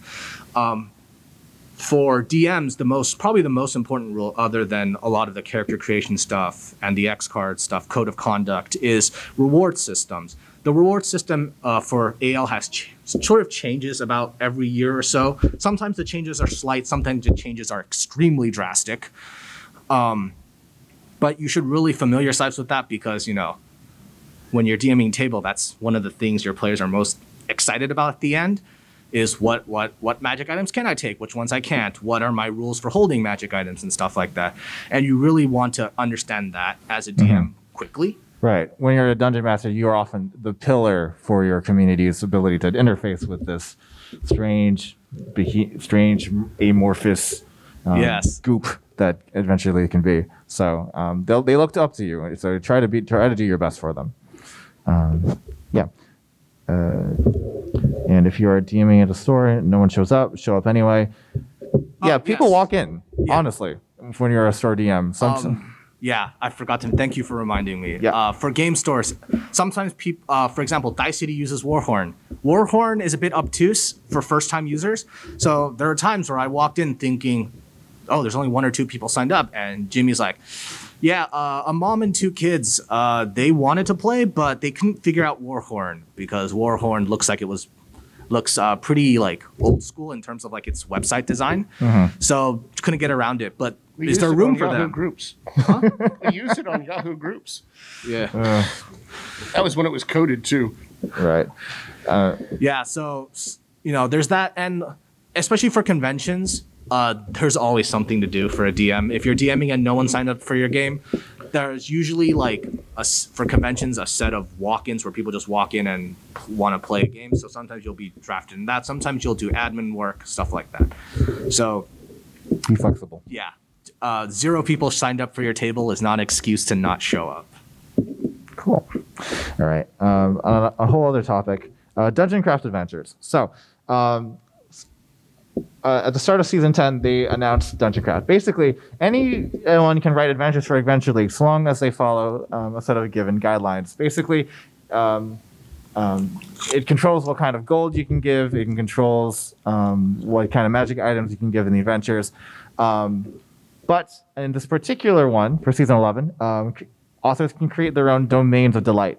For DMs, probably the most important rule, other than a lot of the character creation stuff and the X card stuff, code of conduct, is reward systems. The reward system for AL sort of changes about every year or so. Sometimes the changes are slight, sometimes the changes are extremely drastic. But you should really familiarize yourselves with that because, when you're DMing table, that's one of the things your players are most excited about at the end, is what magic items can I take, which ones I can't, what are my rules for holding magic items and stuff like that. And you really want to understand that as a DM quickly. Right. When you're a dungeon master, you are often the pillar for your community's ability to interface with this strange amorphous goop that eventually it can be. So they looked up to you. So try to do your best for them. And if you are DMing at a store and no one shows up, show up anyway. People walk in, honestly, when you're a store DM. I forgot to. Thank you for reminding me. Yeah. For game stores, sometimes people, for example, Dice City uses Warhorn. Warhorn is a bit obtuse for first-time users. So there are times where I walked in thinking, oh, there's only 1 or 2 people signed up. And Jimmy's like, a mom and 2 kids, they wanted to play, but they couldn't figure out Warhorn because Warhorn looks pretty like old school in terms of like its website design. So couldn't get around it. But is there room for Yahoo them? Groups. We used it on Yahoo Groups. Yeah. That was when it was coded too. Right. So there's that, and especially for conventions, there's always something to do for a DM. If you're DMing and no one signed up for your game, there's usually for conventions a set of walk-ins where people just walk in and want to play a game. So sometimes you'll be drafted in that. Sometimes you'll do admin work, stuff like that. So be flexible. Yeah. 0 people signed up for your table is not an excuse to not show up. Cool. All right. On a whole other topic, Dungeoncraft Adventures. So at the start of season 10, they announced Dungeoncraft. Basically, anyone can write adventures for Adventure League, so long as they follow a set of given guidelines. Basically, it controls what kind of gold you can give. It controls what kind of magic items you can give in the adventures. But in this particular one, for season 11, authors can create their own domains of delight.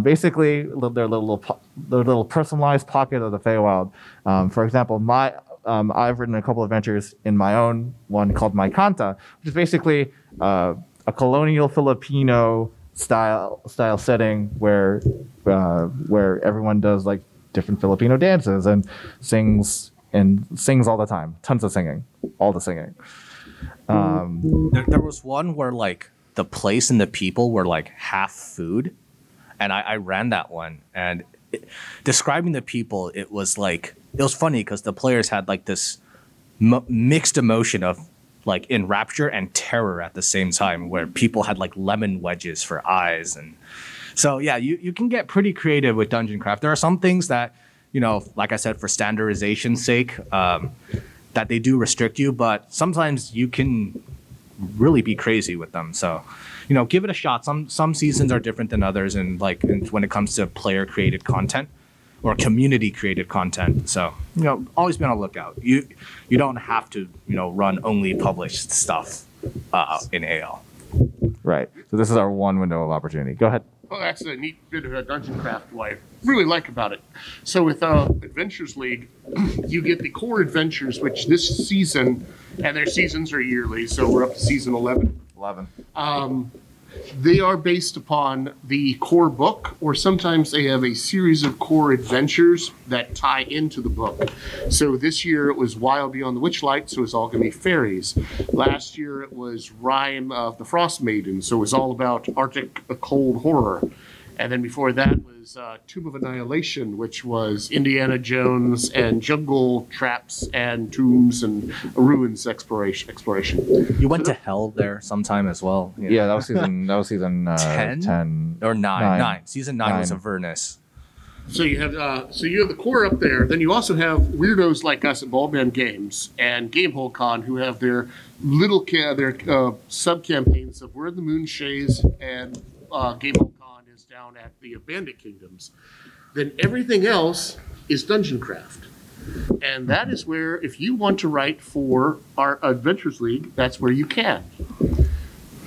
Basically, their little personalized pocket of the Feywild. For example, I've written a couple of adventures in my own one called My Canta, which is basically a colonial Filipino style setting where everyone does like different Filipino dances and sings all the time. Tons of singing, all the singing. There was one where like the place and the people were like half food, and I ran that one, and describing the people, it was funny because the players had like this mixed emotion of like enrapture and terror at the same time, where people had like lemon wedges for eyes. And so you can get pretty creative with Dungeoncraft. There are some things that, like I said, for standardization's sake, that they do restrict you, but sometimes you can really be crazy with them. So, give it a shot. Some seasons are different than others, and when it comes to player created content or community created content. So, always be on the lookout. You don't have to, run only published stuff in AL. Right. So this is our one window of opportunity. Go ahead. Well, that's a neat bit of Dungeoncraft what I really like about it. So with Adventures League, you get the core adventures, which this season, and their seasons are yearly, so we're up to season 11. They are based upon the core book, or sometimes they have a series of core adventures that tie into the book. So this year it was Wild Beyond the Witchlight, so it's all going to be fairies. Last year it was Rime of the Frost Maiden, so it was all about Arctic cold horror. And then before that was Tomb of Annihilation, which was Indiana Jones and jungle traps and tombs and ruins exploration. You went to hell there sometime as well. You know? Yeah, that was season 10 or 9. Season 9 was Avernus. So you have the core up there. Then you also have weirdos like us at Baldman Games and GameholeCon who have their little sub campaigns of Where the Moon Shays and GameholeCon is down at the Bandit Kingdoms. Then everything else is Dungeoncraft, and that is where if you want to write for our Adventures League, that's where you can.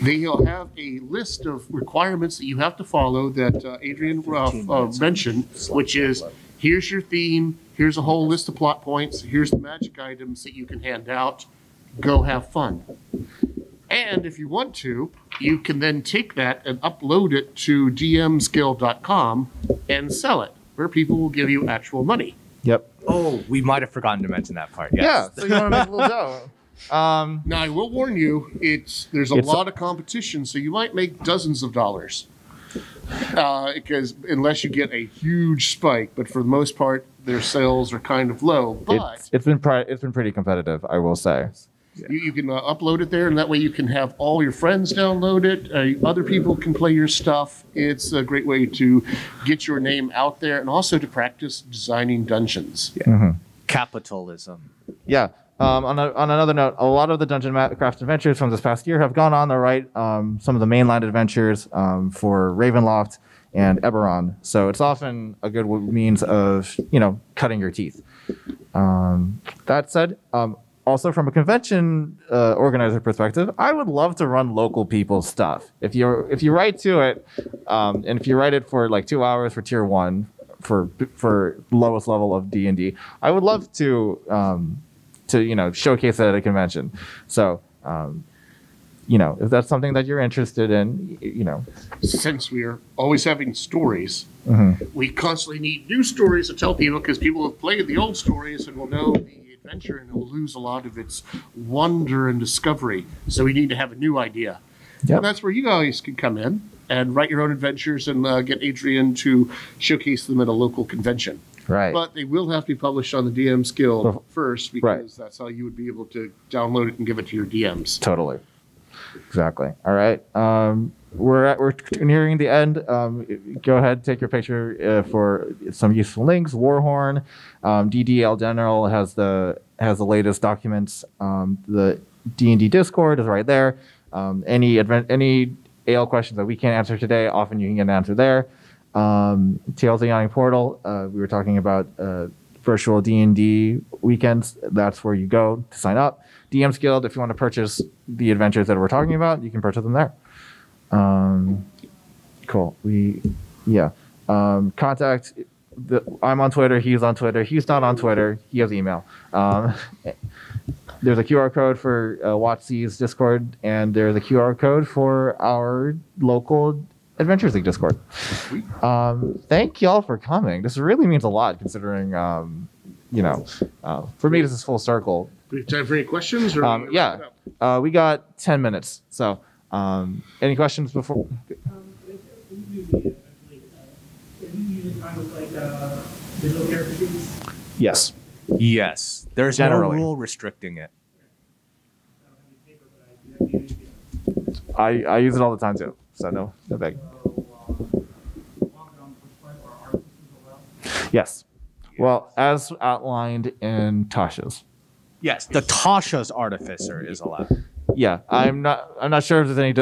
They'll have a list of requirements that you have to follow that Adrian mentioned, which is here's your theme, here's a whole list of plot points, here's the magic items that you can hand out, go have fun. And if you want to, you can then take that and upload it to dmsguild.com and sell it, where people will give you actual money. Yep. Oh, we might have forgotten to mention that part. Yes. Yeah, so you want to make a little dough. Now, I will warn you, there's a lot of competition, so you might make dozens of dollars. Because unless you get a huge spike, but for the most part, their sales are kind of low. But it's been pretty competitive, I will say. you can upload it there, and that way you can have all your friends download it. Other people can play your stuff. It's a great way to get your name out there, and also to practice designing dungeons. Yeah. Mm-hmm. Capitalism. Yeah. On another note, a lot of the Dungeoncraft adventures from this past year have gone on to write some of the mainline adventures for Ravenloft and Eberron. So it's often a good means of, cutting your teeth. That said, also from a convention organizer perspective, I would love to run local people's stuff. If you write to it, and if you write it for like 2 hours for tier 1 for lowest level of D&D, I would love to showcase it at a convention. So, if that's something that you're interested in, Since we are always having stories, we constantly need new stories to tell people, because people have played the old stories and will know the adventure and will lose a lot of its wonder and discovery. So we need to have a new idea. Yep. And that's where you guys can come in and write your own adventures and get Adrian to showcase them at a local convention. Right. But they will have to be published on the DM's Guild first, because that's how you would be able to download it and give it to your DMs. Totally. Exactly. All right. We're nearing the end. Go ahead, take your picture for some useful links. Warhorn, DDL General has the latest documents. The D&D Discord is right there. Any AL questions that we can't answer today, often you can get an answer there. Tales of Yawning Portal, we were talking about virtual D&D weekends. That's where you go to sign up. DM's Guild, if you want to purchase the adventures that we're talking about, you can purchase them there. Cool. Contact. I'm on Twitter. He's on Twitter. He's not on Twitter. He has email. There's a QR code for WotC's Discord, and there's a QR code for our local Adventures League Discord. Thank y'all for coming. This really means a lot, considering, for me, this is full circle. Do we have time for any questions? Or we got 10 minutes. So, any questions before? Yes. Yes. There's Generally. no rule restricting it. I use it all the time too. So no big. Yes. Well, as outlined in Tasha's. Yes, the Tasha's Artificer is allowed. Yeah, I'm not sure if there's any.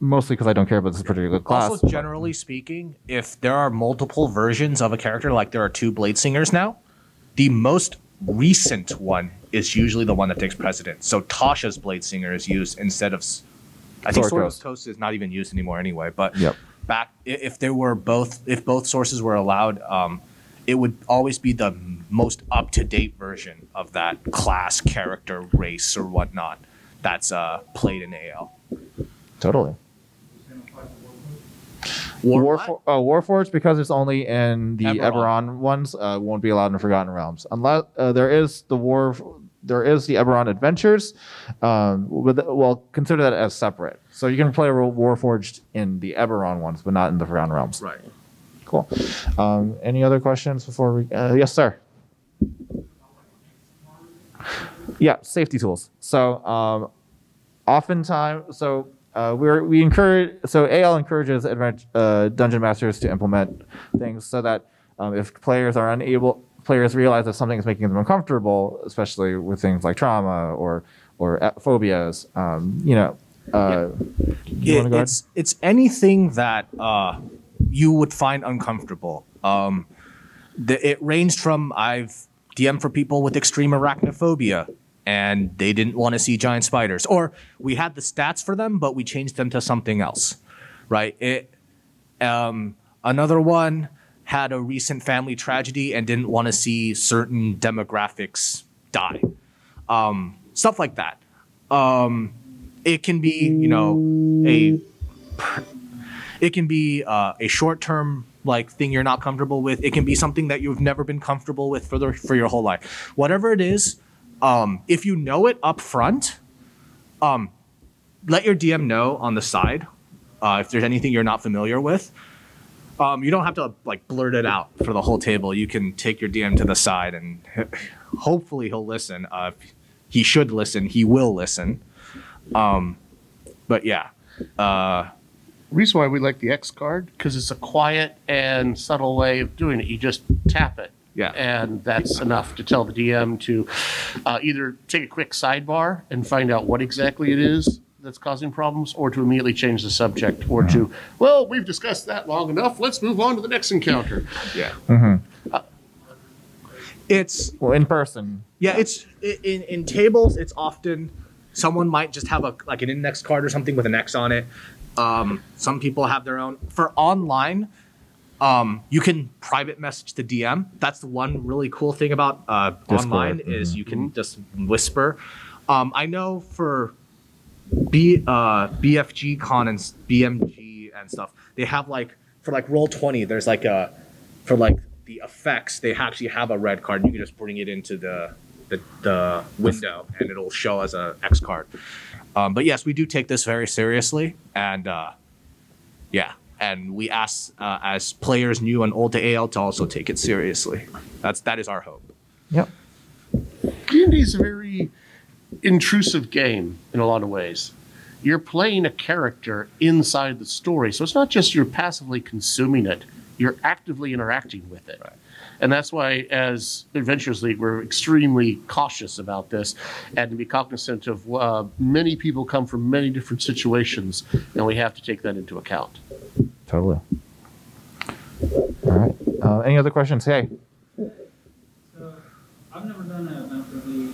Mostly because I don't care about this particular class. Also, generally speaking, if there are multiple versions of a character, like there are 2 Blade Singers now, the most recent one is usually the one that takes precedence. So Tasha's Blade Singer is used instead of. I think Sword Coast is not even used anymore anyway. But back if both sources were allowed, it would always be the most up-to-date version of that class, character, race, or whatnot that's played in AL. Totally. Warforged, because it's only in the Eberron ones, won't be allowed in Forgotten Realms. Unless there is the there is the Eberron Adventures. Well, consider that as separate. So you can play Warforged in the Eberron ones, but not in the Forgotten Realms. Right. Cool. Any other questions before we? Yes, sir. Yeah, safety tools. So oftentimes, we encourage. So AL encourages dungeon masters to implement things so that if players realize that something is making them uncomfortable, especially with things like trauma or phobias. It's anything that you would find uncomfortable. It ranged from I've DM'd for people with extreme arachnophobia and they didn't want to see giant spiders, or we had the stats for them but we changed them to something else, right? Another one had a recent family tragedy and didn't want to see certain demographics die. Stuff like that. It can be, a short-term thing you're not comfortable with. It can be something that you've never been comfortable with for your whole life. Whatever it is, if you know it up front, let your DM know on the side if there's anything you're not familiar with. You don't have to blurt it out for the whole table. You can take your DM to the side and hopefully he'll listen. He should listen. He will listen. But yeah. Reason why we like the X card, because it's a quiet and subtle way of doing it. You just tap it. Yeah. And that's enough to tell the DM to either take a quick sidebar and find out what exactly it is that's causing problems, or to immediately change the subject, or to, well, we've discussed that long enough. Let's move on to the next encounter. Yeah. Mm-hmm. It's in person. Yeah, it's in tables. It's often someone might just have an index card or something with an X on it. Some people have their own. For online, you can private message the DM. That's the one really cool thing about online is you can just whisper. I know for BFG Con and BMG and stuff, they have for Roll20, there's for the effects, they actually have a red card and you can just bring it into the window and it'll show as a X card. But yes, we do take this very seriously, and and we ask as players new and old to AL to also take it seriously. That is our hope. Yep. D&D is a very intrusive game in a lot of ways. You're playing a character inside the story, so it's not just you're passively consuming it, you're actively interacting with it. Right. And that's why, as Adventures League, we're extremely cautious about this and to be cognizant of many people come from many different situations, and we have to take that into account. Totally. All right. Any other questions? Hey. So, I've never done an Adventures League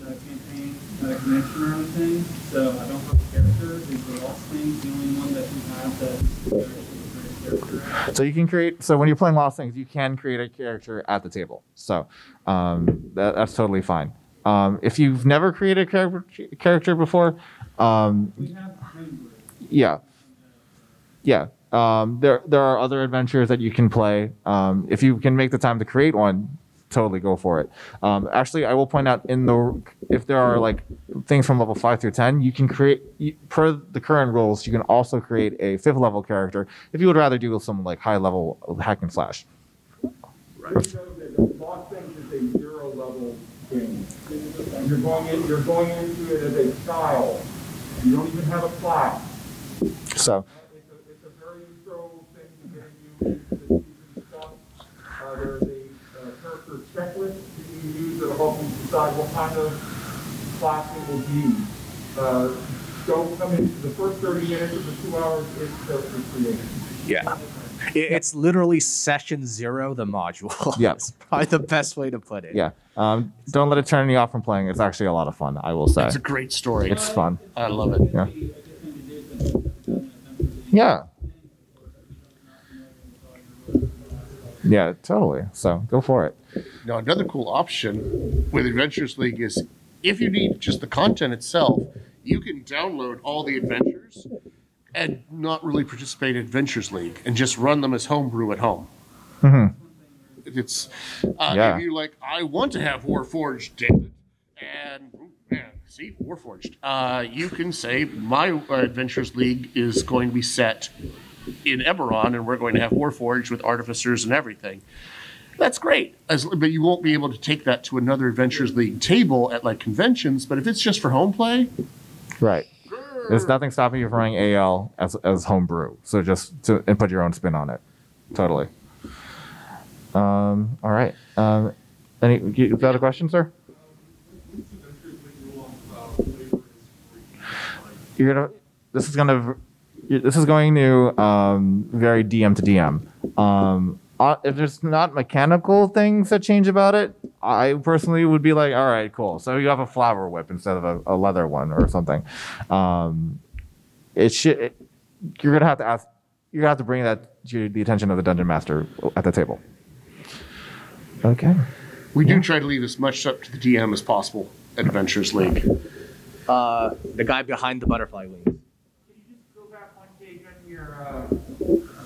campaign connection or anything, so I don't have a character. Is the Lost Things the only one that you have that's So you can create. So when you're playing Lost Things, you can create a character at the table. So that's totally fine. If you've never created a character before, yeah. There are other adventures that you can play. If you can make the time to create one, totally go for it. Actually, I will point out if there are things from level 5 through 10, you can create per the current rules. You can also create a 5th level character if you would rather do some high level hack and slash. Right. Lost Things is a 0 level game. And you're going into it as a child. You don't even have a class. So. It's a very intro thing to get you into the season stuff. There's a character checklist that you use that'll help you decide what kind of class it will be. Don't come into the first 30 minutes of the 2 hours is character creation. Yeah. It's literally session 0, the module. Yeah. It's probably the best way to put it. Yeah. Don't let it turn you off from playing. It's actually a lot of fun, I will say. It's a great story. It's fun. I love it. Yeah. Yeah. Yeah, totally. So go for it. Now, another cool option with Adventures League is if you need just the content itself, you can download all the adventures and not really participate in Adventures League and just run them as homebrew at home. Mm-hmm. It's Yeah. if you like, I want to have Warforged, damn it, and see Warforged. You can say my Adventures League is going to be set in Eberron, and we're going to have Warforged with artificers and everything. That's great, but you won't be able to take that to another Adventures League table at like conventions. But if it's just for home play, Right. There's nothing stopping you from running AL as homebrew. So just to and put your own spin on it. Totally. All right. You got a question, sir? This is going to vary DM to DM. If there's not mechanical things that change about it, I personally would be like, all right, cool. So you have a flower whip instead of a leather one or something. You're gonna have to ask. You're gonna have to bring that to the attention of the dungeon master at the table. Okay. we do try to leave as much up to the DM as possible at Adventures League. The guy behind the butterfly wings. Can you just go back one page on your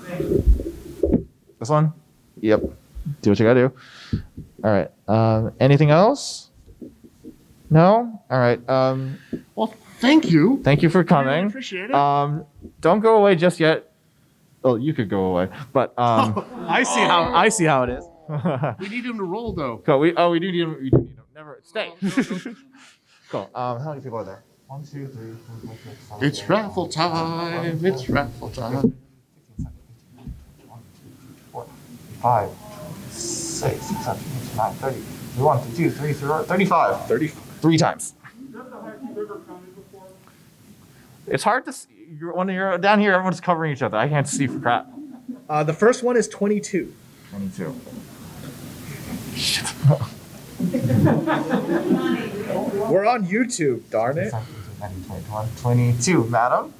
thing? This one? Yep. Do what you gotta do. All right. Anything else? No? All right. Well, thank you. Thank you for coming. Really appreciate it. Don't go away just yet. Oh, you could go away, but I see how it is. We need him to roll, though. Cool. We do need him. We do need him. Never stay. Cool. How many people are there? 1, 2, 3, 4, 5, 6, 7, It's raffle time. It's raffle time. 5, 6, 7, 8, 9, 30. 1, 2, 3, 4, 35. 33 times. It's hard to see. When you're down here, everyone's covering each other. I can't see for crap. The first one is 22. 22. We're on YouTube, darn it. 21, 22, madam.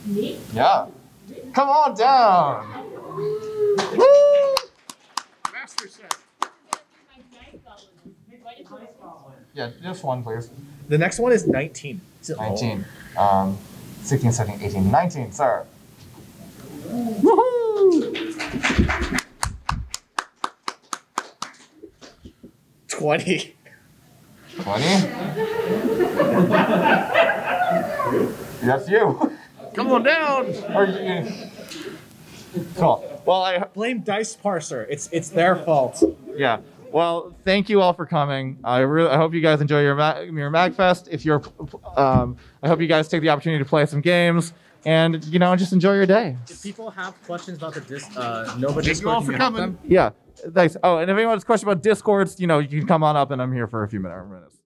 Me? Yeah. Come on down. Woo! Master set. Yeah, just one, please. The next one is 19. 19. 16, 17, 18, 19, sir. Woohoo! 20. 20? That's you. Come on down. Or you. Cool. Well, I Blame Dice Parser. It's their fault. yeah. Well, thank you all for coming. I hope you guys enjoy your MAGFest. If you're, I hope you guys take the opportunity to play some games and just enjoy your day. If people have questions about the Nova Thank you all Discord, for can you help coming. them? Yeah. Thanks. Oh, and if anyone has questions about Discords, you can come on up, and I'm here for a few minutes.